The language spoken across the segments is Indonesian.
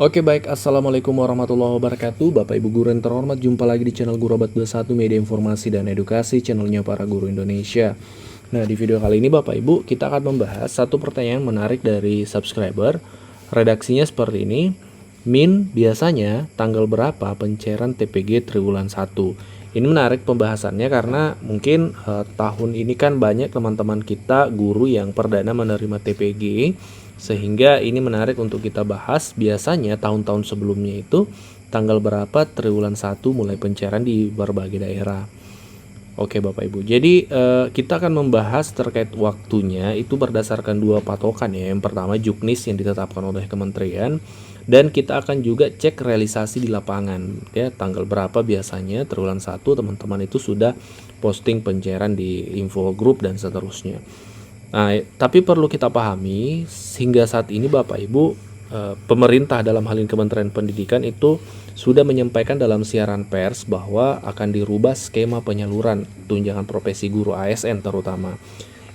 Oke baik, Assalamualaikum warahmatullahi wabarakatuh. Bapak Ibu guru yang terhormat, jumpa lagi di channel Guru Abad 21, media informasi dan edukasi, channelnya para guru Indonesia. Nah, di video kali ini Bapak Ibu, kita akan membahas satu pertanyaan menarik dari subscriber. Redaksinya seperti ini. Min, biasanya tanggal berapa pencairan TPG triwulan 1? Ini menarik pembahasannya karena mungkin tahun ini kan banyak teman-teman kita guru yang perdana menerima TPG, sehingga ini menarik untuk kita bahas. Biasanya tahun-tahun sebelumnya itu tanggal berapa triwulan 1 mulai pencairan di berbagai daerah. Oke Bapak Ibu, jadi kita akan membahas terkait waktunya itu berdasarkan dua patokan ya. Yang pertama juknis yang ditetapkan oleh kementerian, dan kita akan juga cek realisasi di lapangan ya, tanggal berapa biasanya triwulan 1 teman-teman itu sudah posting pencairan di info grup dan seterusnya. Nah, tapi perlu kita pahami hingga saat ini Bapak Ibu, pemerintah dalam hal ini Kementerian Pendidikan itu sudah menyampaikan dalam siaran pers bahwa akan dirubah skema penyaluran tunjangan profesi guru ASN terutama.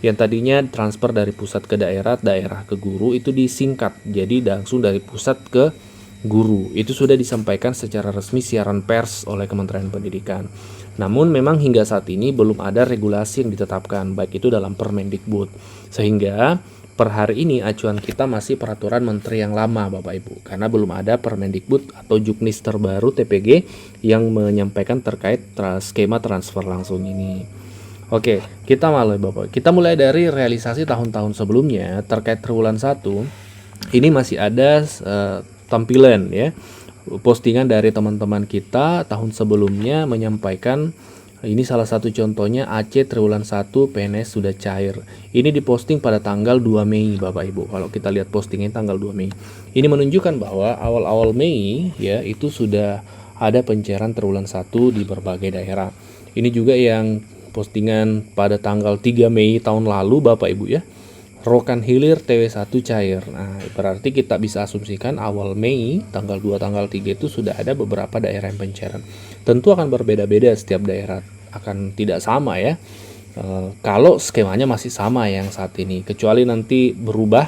Yang tadinya transfer dari pusat ke daerah, daerah ke guru itu disingkat. Jadi langsung dari pusat ke guru. Itu sudah disampaikan secara resmi siaran pers oleh Kementerian Pendidikan. Namun memang hingga saat ini belum ada regulasi yang ditetapkan, baik itu dalam Permendikbud. Sehingga per hari ini acuan kita masih peraturan menteri yang lama Bapak Ibu, karena belum ada Permendikbud atau juknis terbaru TPG yang menyampaikan terkait skema transfer langsung ini. Oke, kita mulai dari realisasi tahun-tahun sebelumnya terkait triwulan 1. Ini masih ada tampilan ya, postingan dari teman-teman kita tahun sebelumnya menyampaikan. Ini salah satu contohnya AC triwulan 1 PNS sudah cair. Ini diposting pada tanggal 2 Mei Bapak Ibu. Kalau kita lihat postingnya tanggal 2 Mei. Ini menunjukkan bahwa awal-awal Mei ya itu sudah ada pencairan triwulan 1 di berbagai daerah. Ini juga yang postingan pada tanggal 3 Mei tahun lalu Bapak Ibu ya. Rokan hilir TW1 cair. Nah, berarti kita bisa asumsikan awal Mei tanggal 2 tanggal 3 itu sudah ada beberapa daerah yang pencairan. Tentu akan berbeda-beda, setiap daerah akan tidak sama ya. Kalau skemanya masih sama yang saat ini, kecuali nanti berubah,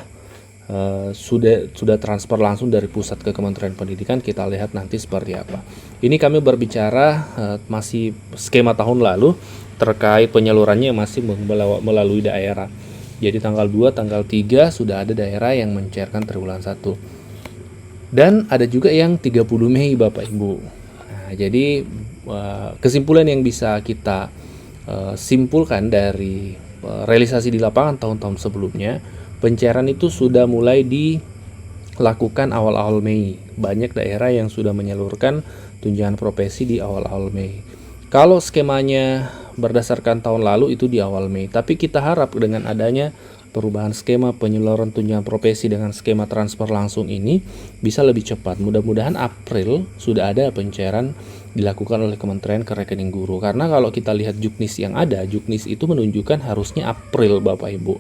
sudah transfer langsung dari pusat ke Kementerian Pendidikan, kita lihat nanti seperti apa. Ini kami berbicara masih skema tahun lalu terkait penyalurannya masih melalui daerah. Jadi tanggal 2, tanggal 3 sudah ada daerah yang mencairkan triwulan 1. Dan ada juga yang 30 Mei Bapak Ibu. Nah, jadi kesimpulan yang bisa kita simpulkan dari realisasi di lapangan tahun-tahun sebelumnya, pencairan itu sudah mulai dilakukan awal-awal Mei. Banyak daerah yang sudah menyalurkan tunjangan profesi di awal-awal Mei. Kalau skemanya berdasarkan tahun lalu itu di awal Mei, tapi kita harap dengan adanya perubahan skema penyaluran tunjangan profesi dengan skema transfer langsung ini bisa lebih cepat. Mudah-mudahan April sudah ada pencairan dilakukan oleh kementerian ke rekening guru. Karena kalau kita lihat juknis yang ada, juknis itu menunjukkan harusnya April Bapak Ibu.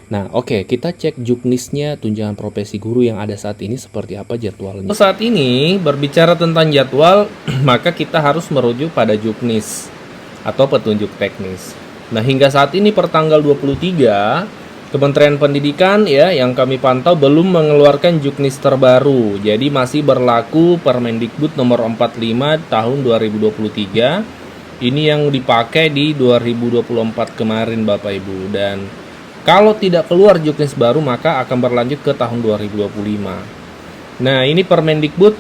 Nah, oke, kita cek juknisnya tunjangan profesi guru yang ada saat ini seperti apa jadwalnya. Saat ini berbicara tentang jadwal, maka kita harus merujuk pada juknis atau petunjuk teknis. Nah, hingga saat ini per tanggal 23, Kementerian Pendidikan ya yang kami pantau belum mengeluarkan juknis terbaru. Jadi masih berlaku Permendikbud nomor 45 tahun 2023. Ini yang dipakai di 2024 kemarin Bapak Ibu, dan kalau tidak keluar juknis baru maka akan berlanjut ke tahun 2025. Nah, ini Permendikbud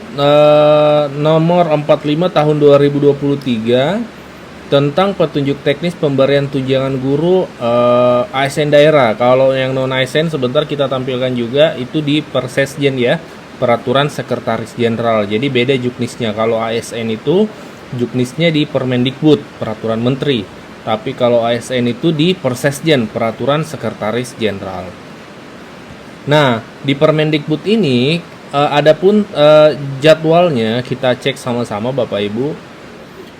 nomor 45 tahun 2023 tentang petunjuk teknis pemberian tunjangan guru ASN daerah. Kalau yang non ASN sebentar kita tampilkan juga itu di Persesjen ya, Peraturan Sekretaris Jenderal. Jadi beda juknisnya. Kalau ASN itu juknisnya di Permendikbud, Peraturan Menteri. Tapi kalau ASN itu di Persesjen, Peraturan Sekretaris Jenderal. Nah, di Permendikbud ini adapun jadwalnya kita cek sama-sama Bapak Ibu.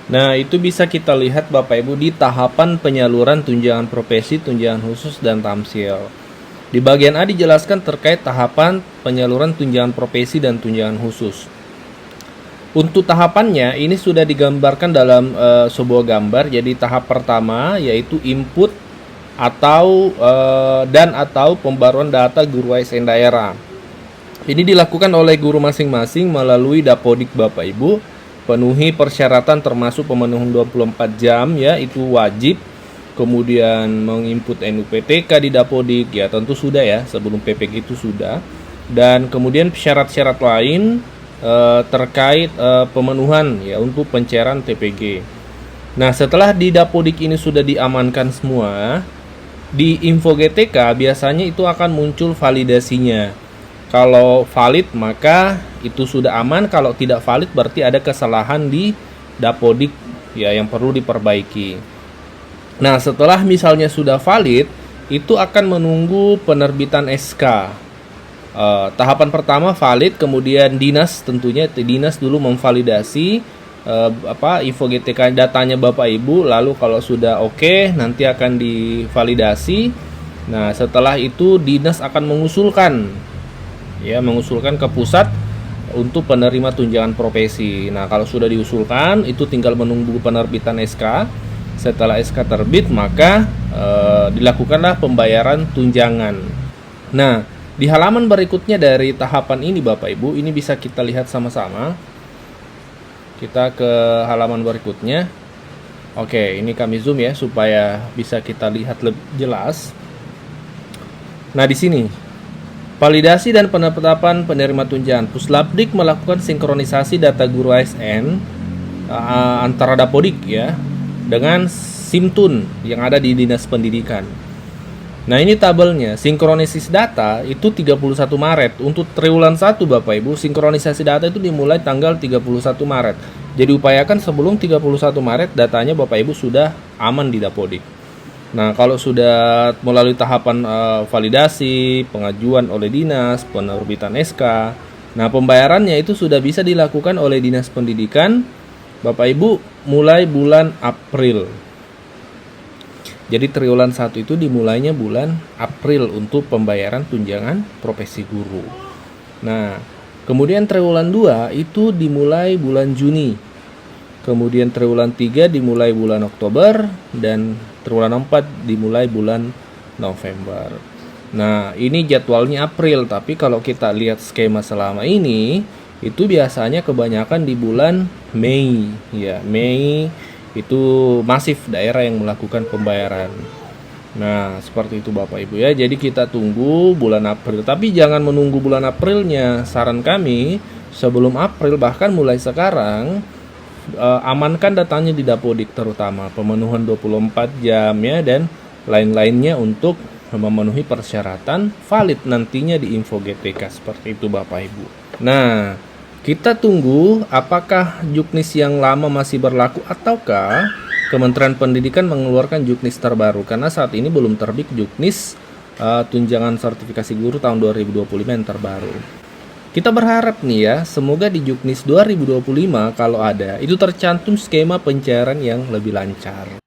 Nah, itu bisa kita lihat Bapak Ibu di tahapan penyaluran tunjangan profesi, tunjangan khusus, dan tamsil. Di bagian A dijelaskan terkait tahapan penyaluran tunjangan profesi dan tunjangan khusus. Untuk tahapannya ini sudah digambarkan dalam sebuah gambar. Jadi tahap pertama yaitu input atau dan atau pembaruan data guru ASN daerah. Ini dilakukan oleh guru masing-masing melalui Dapodik Bapak Ibu. Penuhi persyaratan termasuk pemenuhan 24 jam ya, itu wajib. Kemudian menginput NUPTK di Dapodik ya, tentu sudah ya, sebelum PPG itu sudah. Dan kemudian syarat-syarat lain terkait pemenuhan ya untuk pencairan TPG. Nah, setelah di Dapodik ini sudah diamankan semua, di Info GTK biasanya itu akan muncul validasinya. Kalau valid maka itu sudah aman, kalau tidak valid berarti ada kesalahan di Dapodik ya yang perlu diperbaiki. Nah, setelah misalnya sudah valid, itu akan menunggu penerbitan SK. Tahapan pertama valid, kemudian dinas tentunya dinas dulu memvalidasi Info GTK datanya Bapak Ibu, lalu kalau sudah oke nanti akan divalidasi. Nah, setelah itu dinas akan mengusulkan ke pusat untuk penerima tunjangan profesi. Nah, kalau sudah diusulkan itu tinggal menunggu penerbitan SK. Setelah SK terbit maka dilakukanlah pembayaran tunjangan. Nah, di halaman berikutnya dari tahapan ini Bapak Ibu, ini bisa kita lihat sama-sama. Kita ke halaman berikutnya. Oke, ini kami zoom ya supaya bisa kita lihat lebih jelas. Nah, di sini validasi dan penetapan penerima tunjangan. Puslapdik melakukan sinkronisasi data guru ASN antara Dapodik ya dengan Simtun yang ada di Dinas Pendidikan. Nah, ini tabelnya. Sinkronisasi data itu 31 Maret. Untuk triwulan 1 Bapak Ibu, sinkronisasi data itu dimulai tanggal 31 Maret. Jadi upayakan sebelum 31 Maret datanya Bapak Ibu sudah aman di Dapodik. Nah, kalau sudah melalui tahapan validasi, pengajuan oleh dinas, penerbitan SK, nah pembayarannya itu sudah bisa dilakukan oleh Dinas Pendidikan Bapak Ibu mulai bulan April. Jadi triwulan 1 itu dimulainya bulan April untuk pembayaran tunjangan profesi guru. Nah, kemudian triwulan 2 itu dimulai bulan Juni. Kemudian triwulan 3 dimulai bulan Oktober dan triwulan 4 dimulai bulan November. Nah, ini jadwalnya April, tapi kalau kita lihat skema selama ini itu biasanya kebanyakan di bulan Mei. Ya, Mei itu masif daerah yang melakukan pembayaran. Nah, seperti itu Bapak Ibu ya. Jadi kita tunggu bulan April, tapi jangan menunggu bulan Aprilnya. Saran kami sebelum April, bahkan mulai sekarang amankan datanya di Dapodik, terutama pemenuhan 24 jam ya dan lain-lainnya untuk memenuhi persyaratan valid nantinya di Info GTK. Seperti itu Bapak Ibu. Nah, kita tunggu apakah juknis yang lama masih berlaku ataukah Kementerian Pendidikan mengeluarkan juknis terbaru, karena saat ini belum terbit juknis tunjangan sertifikasi guru tahun 2025 yang terbaru. Kita berharap nih ya, semoga di juknis 2025 kalau ada itu tercantum skema pencairan yang lebih lancar.